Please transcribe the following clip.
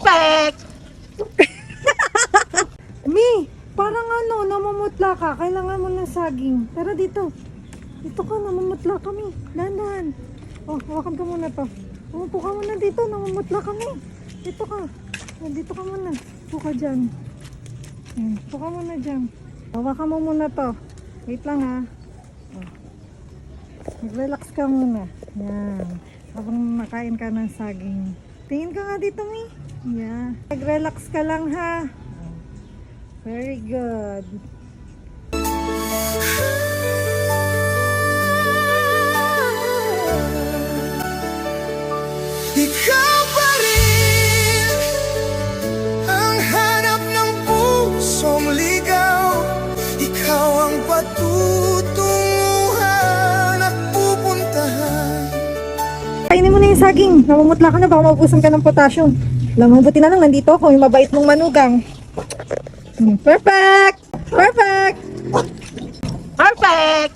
Perfect! Mi, parang namumutla ka. Kailangan mo ng saging. Tara dito. Dito ka, namumutla kami. Dahan-dahan. Oh, hawakan ka muna to. Umupo ka muna dito, namumutla kami. Dito ka. Dito ka muna. Upo ka dyan. Upo ka muna dyan. Hawakan mo muna to. Wait lang ha. Oh. Mag-relax ka muna. Yan. Habang makain ka ng saging. Tingin ka nga dito, Mi. Yeah. Mag-relax ka lang ha. Very good. Ikaw pa rin ang hanap ng pusong ligaw. Ikaw ang patutunguhan at pupuntahan. Kainin mo na yung saging. Namumutla ka na, baka maubusan ka ng potassium. Alam mo, buti na lang nandito ako, yung mabait mong manugang. Perfect! Perfect! Perfect!